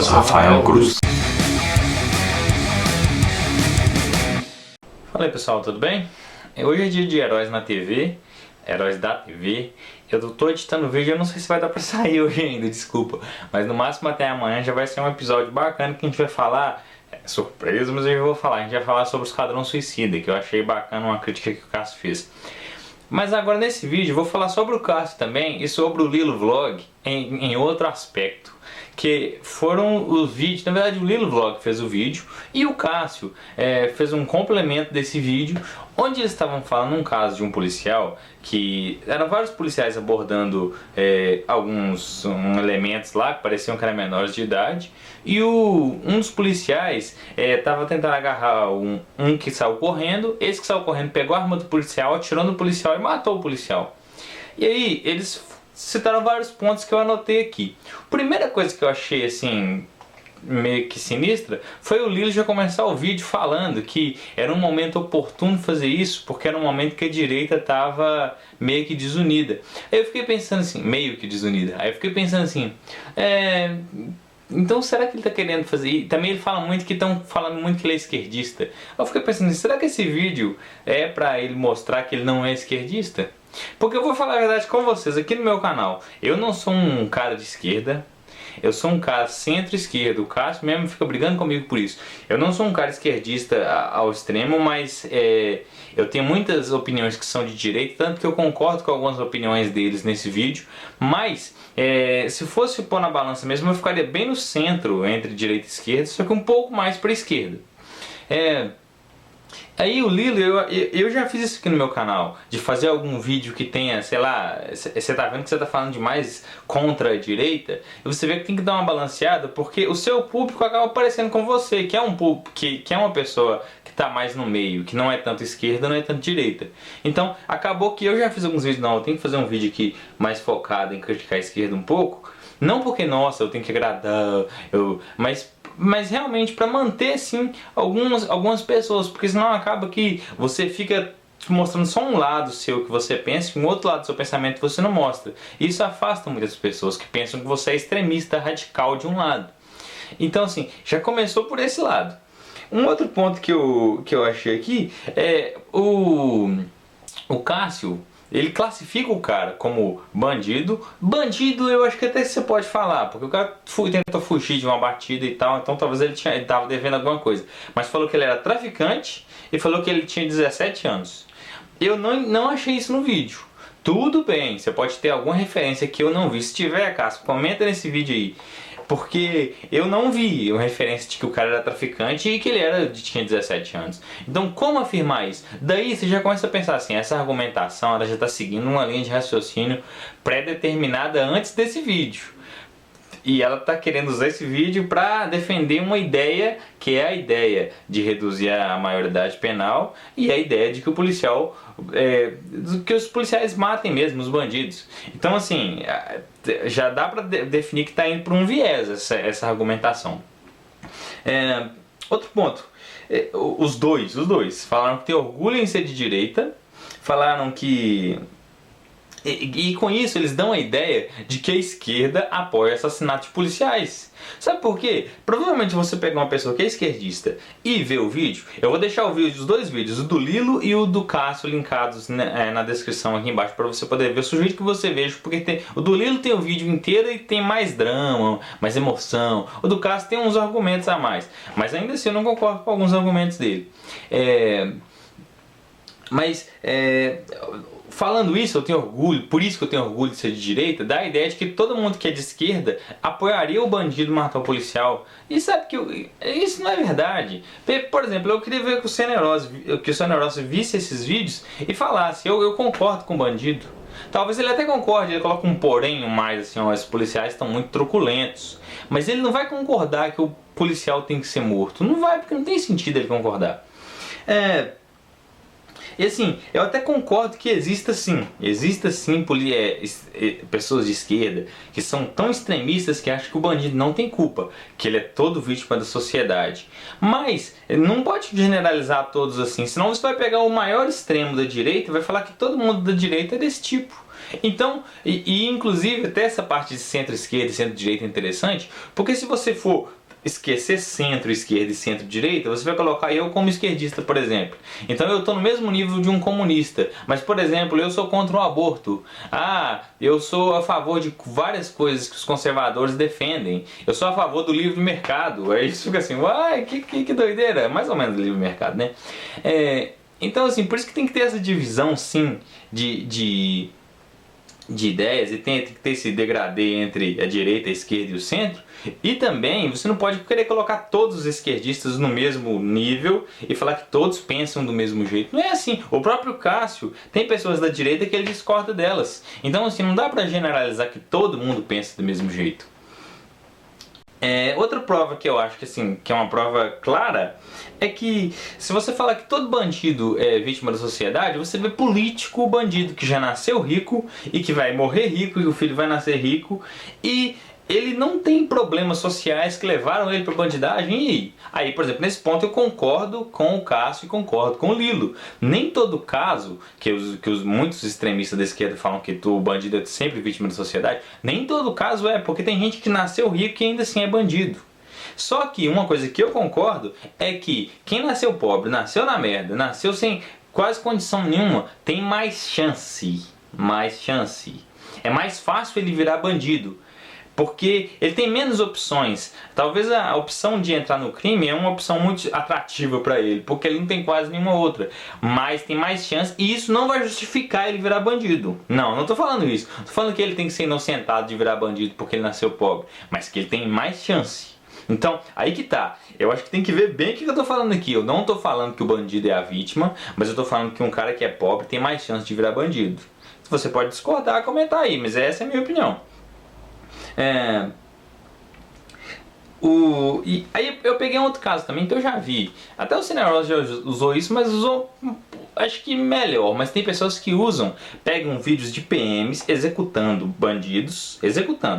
Rafael Cruz. Fala aí pessoal, tudo bem? Hoje é dia de Heróis na TV, Heróis da TV. Eu tô editando o vídeo, eu não sei se vai dar pra sair hoje ainda, desculpa. Mas no máximo até amanhã já vai ser um episódio bacana que a gente vai falar, surpresa, mas eu vou falar, a gente vai falar sobre o Esquadrão Suicida, que eu achei bacana uma crítica que o Cássio fez. Mas agora nesse vídeo eu vou falar sobre o Cássio também e sobre o Lilo Vlog em outro aspecto, que foram os vídeos. Na verdade o Lilo Vlog fez o vídeo e o Cássio fez um complemento desse vídeo, onde eles estavam falando um caso de um policial, que eram vários policiais abordando alguns elementos lá que pareciam que eram menores de idade, e um dos policiais estava tentando agarrar um que saiu correndo. Esse que saiu correndo pegou a arma do policial, atirou no policial e matou o policial. E aí eles citaram vários pontos que eu anotei aqui. A primeira coisa que eu achei assim meio que sinistra foi o Lilo já começar o vídeo falando que era um momento oportuno fazer isso, porque era um momento que a direita estava meio que desunida. Aí eu fiquei pensando assim, meio que desunida. Aí eu fiquei pensando assim, então será que ele está querendo fazer? E também ele fala muito que estão falando muito que ele é esquerdista. Eu fiquei pensando, será que esse vídeo é para ele mostrar que ele não é esquerdista? Porque eu vou falar a verdade com vocês, aqui no meu canal, eu não sou um cara de esquerda, eu sou um cara centro-esquerda. O Cássio mesmo fica brigando comigo por isso. Eu não sou um cara esquerdista ao extremo, mas eu tenho muitas opiniões que são de direita, tanto que eu concordo com algumas opiniões deles nesse vídeo. Mas se fosse pôr na balança mesmo, eu ficaria bem no centro entre direita e esquerda, só que um pouco mais para a esquerda. Aí o Lilo, eu já fiz isso aqui no meu canal, de fazer algum vídeo que tenha, sei lá, você tá vendo que você tá falando demais contra a direita, e você vê que tem que dar uma balanceada, porque o seu público acaba parecendo com você, que é um público, que é uma pessoa que tá mais no meio, que não é tanto esquerda, não é tanto direita. Então acabou que eu já fiz alguns vídeos, não, eu tenho que fazer um vídeo aqui mais focado em criticar a esquerda um pouco, não porque, nossa, eu tenho que agradar, mas realmente para manter sim algumas pessoas, porque senão acaba que você fica mostrando só um lado seu que você pensa e um outro lado do seu pensamento você não mostra. Isso afasta muitas pessoas que pensam que você é extremista radical de um lado. Então assim, já começou por esse lado. Um outro ponto que eu achei aqui é o Cássio. Ele classifica o cara como bandido. Bandido eu acho que até você pode falar, porque o cara tentou fugir de uma batida e tal, então talvez ele estava devendo alguma coisa. Mas falou que ele era traficante e falou que ele tinha 17 anos. Eu não achei isso no vídeo. Tudo bem, você pode ter alguma referência que eu não vi. Se tiver, Cássio, comenta nesse vídeo aí. Porque eu não vi uma referência de que o cara era traficante e que ele tinha 17 anos. Então como afirmar isso? Daí você já começa a pensar assim, essa argumentação ela já está seguindo uma linha de raciocínio pré-determinada antes desse vídeo. E ela está querendo usar esse vídeo para defender uma ideia, que é a ideia de reduzir a maioridade penal e a ideia de que o policial, que os policiais matem mesmo os bandidos. Então assim, já dá para definir que está indo para um viés essa argumentação. Outro ponto, os dois falaram que tem orgulho em ser de direita, falaram que... E com isso eles dão a ideia de que a esquerda apoia assassinatos de policiais. Sabe por quê? Provavelmente você pegar uma pessoa que é esquerdista e ver o vídeo, eu vou deixar os dois vídeos, o do Lilo e o do Cássio linkados na descrição aqui embaixo para você poder ver. Eu sugiro que você veja, porque o do Lilo tem o vídeo inteiro e tem mais drama, mais emoção. O do Cássio tem uns argumentos a mais, mas ainda assim eu não concordo com alguns argumentos dele. Falando isso, eu tenho orgulho, por isso que eu tenho orgulho de ser de direita, da ideia de que todo mundo que é de esquerda apoiaria o bandido matar o policial. E sabe que isso não é verdade. Por exemplo, eu queria ver que o Cianerossi visse esses vídeos e falasse, eu concordo com o bandido. Talvez ele até concorde, ele coloca um porém mais assim, os policiais estão muito truculentos. Mas ele não vai concordar que o policial tem que ser morto. Não vai, porque não tem sentido ele concordar. E assim, eu até concordo que exista sim pessoas de esquerda que são tão extremistas que acham que o bandido não tem culpa, que ele é todo vítima da sociedade. Mas não pode generalizar todos assim, senão você vai pegar o maior extremo da direita e vai falar que todo mundo da direita é desse tipo. Então, inclusive até essa parte de centro-esquerda e centro-direita é interessante, porque se você for esquecer centro-esquerda e centro-direita, você vai colocar eu como esquerdista, por exemplo. Então eu estou no mesmo nível de um comunista, mas, por exemplo, eu sou contra o aborto. Eu sou a favor de várias coisas que os conservadores defendem. Eu sou a favor do livre mercado. Aí isso fica assim, uai, que doideira. Mais ou menos livre mercado, né? Então, assim, por isso que tem que ter essa divisão, sim, de ideias, e tem que ter esse degradê entre a direita, a esquerda e o centro. E também você não pode querer colocar todos os esquerdistas no mesmo nível e falar que todos pensam do mesmo jeito. Não é assim. O próprio Cássio tem pessoas da direita que ele discorda delas. Então, assim, não dá pra generalizar que todo mundo pensa do mesmo jeito. Outra prova que eu acho que, assim, que é uma prova clara é que se você falar que todo bandido é vítima da sociedade, você vê político bandido que já nasceu rico e que vai morrer rico e o filho vai nascer rico e ele não tem problemas sociais que levaram ele para bandidagem. E aí, por exemplo, nesse ponto eu concordo com o Cássio e concordo com o Lilo. Nem todo caso que muitos extremistas da esquerda falam que o bandido é sempre vítima da sociedade, nem todo caso porque tem gente que nasceu rico e ainda assim é bandido. Só que uma coisa que eu concordo é que quem nasceu pobre, nasceu na merda, nasceu sem quase condição nenhuma, tem mais chance. Mais chance. É mais fácil ele virar bandido, porque ele tem menos opções. Talvez a opção de entrar no crime é uma opção muito atrativa para ele, porque ele não tem quase nenhuma outra. Mas tem mais chance, e isso não vai justificar ele virar bandido. Não estou falando isso. Estou falando que ele tem que ser inocentado de virar bandido porque ele nasceu pobre, mas que ele tem mais chance. Então, aí que tá. Eu acho que tem que ver bem o que eu tô falando aqui. Eu não tô falando que o bandido é a vítima, mas eu tô falando que um cara que é pobre tem mais chance de virar bandido. Você pode discordar, comentar aí, mas essa é a minha opinião. E aí eu peguei um outro caso também que eu já vi. Até o Cineros já usou isso, mas usou, acho que melhor. Mas tem pessoas que pegam vídeos de PMs executando bandidos.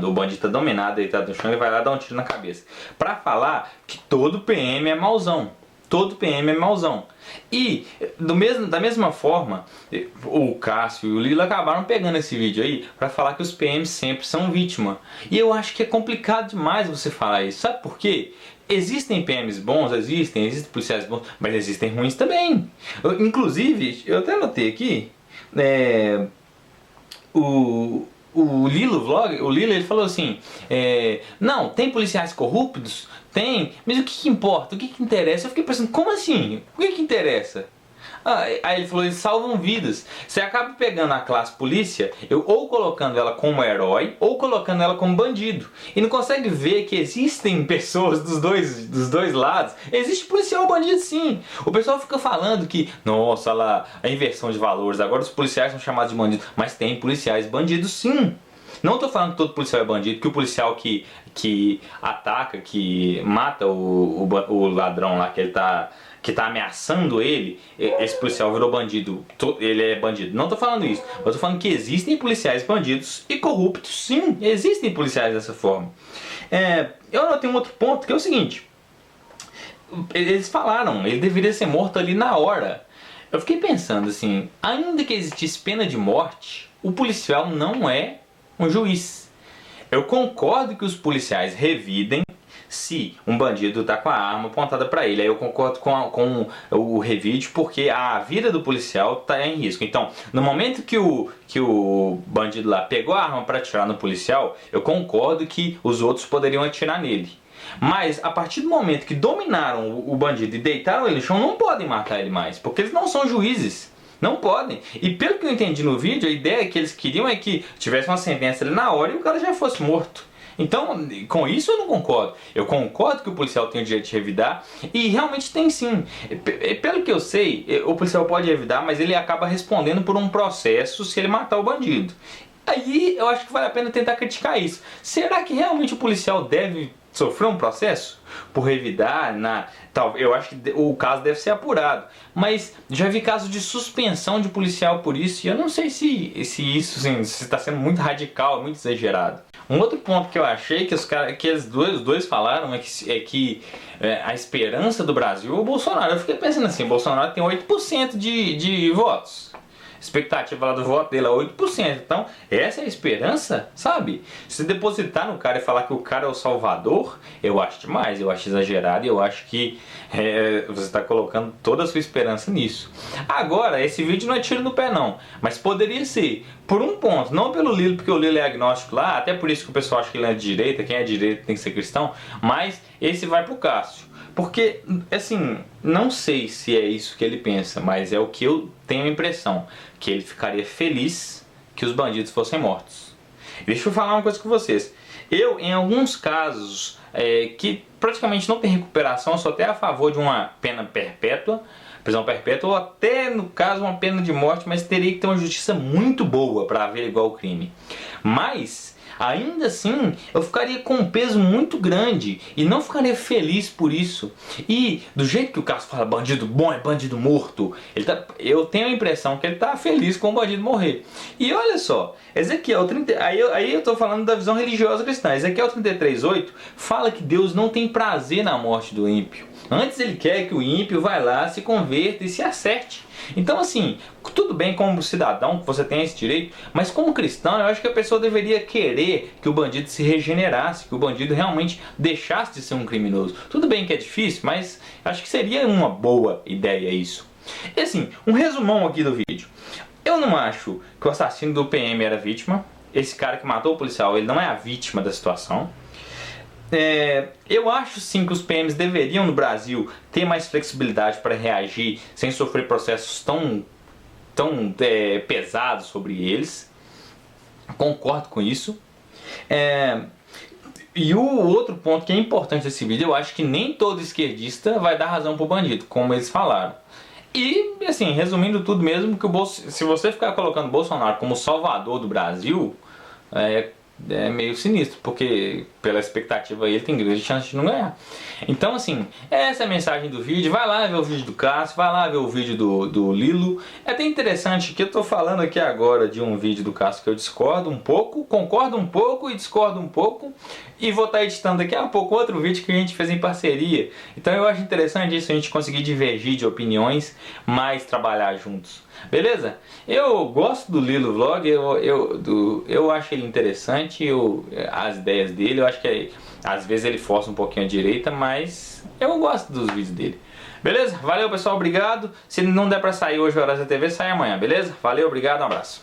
O bandido tá dominado, deitado no chão, e vai lá dar um tiro na cabeça. Pra falar que todo PM é mauzão. Todo PM é mauzão. E da mesma forma, o Cássio e o Lilo acabaram pegando esse vídeo aí para falar que os PMs sempre são vítima. E eu acho que é complicado demais você falar isso. Sabe por quê? Existem PMs bons, existem policiais bons, mas existem ruins também. Inclusive, eu até anotei aqui, o Lilo Vlog, o Lilo, ele falou assim, não, tem policiais corruptos? Tem, mas o que importa? O que interessa? Eu fiquei pensando, como assim? O que interessa? Aí ele falou, eles salvam vidas. Você acaba pegando a classe polícia, ou colocando ela como herói, ou colocando ela como bandido. E não consegue ver que existem pessoas dos dois lados. Existe policial bandido, sim. O pessoal fica falando que, nossa, lá, a inversão de valores, agora os policiais são chamados de bandidos. Mas tem policiais bandidos, sim. Não estou falando que todo policial é bandido, que o policial que ataca, que mata o ladrão lá, que tá ameaçando ele, esse policial virou bandido, ele é bandido. Não estou falando isso. Eu estou falando que existem policiais bandidos e corruptos, sim. Existem policiais dessa forma. Eu anotei um outro ponto, que é o seguinte. Eles falaram, ele deveria ser morto ali na hora. Eu fiquei pensando assim, ainda que existisse pena de morte, o policial não é um juiz. Eu concordo que os policiais revidem se um bandido está com a arma apontada para ele. Aí eu concordo com o revide, porque a vida do policial está em risco. Então, no momento que o bandido lá pegou a arma para atirar no policial, eu concordo que os outros poderiam atirar nele. Mas a partir do momento que dominaram o bandido e deitaram ele no chão, não podem matar ele mais, porque eles não são juízes. Não podem. E pelo que eu entendi no vídeo, a ideia que eles queriam é que tivesse uma sentença ali na hora e o cara já fosse morto. Então, com isso eu não concordo. Eu concordo que o policial tem o direito de revidar, e realmente tem sim. Pelo que eu sei, o policial pode revidar, mas ele acaba respondendo por um processo se ele matar o bandido. Aí eu acho que vale a pena tentar criticar isso. Será que realmente o policial deve sofrer um processo por revidar? Eu acho que o caso deve ser apurado. Mas já vi casos de suspensão de policial por isso, e eu não sei se isso está sendo muito radical, muito exagerado. Um outro ponto que eu achei que os dois falaram é que a esperança do Brasil é o Bolsonaro. Eu fiquei pensando assim, o Bolsonaro tem 8% de votos. expectativa lá do voto dele é 8%. Então, essa é a esperança, sabe? Se depositar no cara e falar que o cara é o salvador, eu acho demais, eu acho exagerado e eu acho que você está colocando toda a sua esperança nisso. Agora, esse vídeo não é tiro no pé não, mas poderia ser, por um ponto, não pelo Lilo, porque o Lilo é agnóstico lá, até por isso que o pessoal acha que ele é de direita, quem é de direita tem que ser cristão, mas esse vai pro Cássio. Porque, assim, não sei se é isso que ele pensa, mas é o que eu tenho a impressão, que ele ficaria feliz que os bandidos fossem mortos. Deixa eu falar uma coisa com vocês. Eu, em alguns casos que praticamente não tem recuperação, sou até a favor de uma pena perpétua, prisão perpétua, ou até, no caso, uma pena de morte, mas teria que ter uma justiça muito boa para averiguar o crime. Mas, ainda assim, eu ficaria com um peso muito grande e não ficaria feliz por isso. E do jeito que o Cássio fala, bandido bom é bandido morto, eu tenho a impressão que ele está feliz com o bandido morrer. E olha só, Ezequiel 30, aí eu estou falando da visão religiosa cristã. Ezequiel 33:8 fala que Deus não tem prazer na morte do ímpio. Antes ele quer que o ímpio vá lá, se converta e se acerte. Então, assim, tudo bem como cidadão que você tem esse direito, mas como cristão eu acho que a pessoa deveria querer que o bandido se regenerasse, que o bandido realmente deixasse de ser um criminoso. Tudo bem que é difícil, mas acho que seria uma boa ideia isso. E assim, um resumão aqui do vídeo. Eu não acho que o assassino do PM era vítima. Esse cara que matou o policial, ele não é a vítima da situação. Eu acho sim que os PMs deveriam no Brasil ter mais flexibilidade para reagir sem sofrer processos tão pesados sobre eles. Concordo com isso. E o outro ponto que é importante desse vídeo, eu acho que nem todo esquerdista vai dar razão pro bandido, como eles falaram. E, assim, resumindo tudo mesmo, que se você ficar colocando Bolsonaro como salvador do Brasil, é meio sinistro, porque pela expectativa aí ele tem grande chance de não ganhar. Então, assim, essa é a mensagem do vídeo. Vai lá ver o vídeo do Cássio, vai lá ver o vídeo do Lilo. É até interessante que eu tô falando aqui agora de um vídeo do Cássio que eu discordo um pouco, concordo um pouco e discordo um pouco, e vou estar editando daqui a pouco outro vídeo que a gente fez em parceria. Então eu acho interessante isso, a gente conseguir divergir de opiniões, mas trabalhar juntos. Beleza? Eu gosto do Lilo Vlog, eu acho ele interessante, as ideias dele, eu acho que às vezes ele força um pouquinho a direita, mas eu gosto dos vídeos dele. Beleza? Valeu pessoal, obrigado. Se não der pra sair hoje horas da TV, sai amanhã, beleza? Valeu, obrigado, um abraço.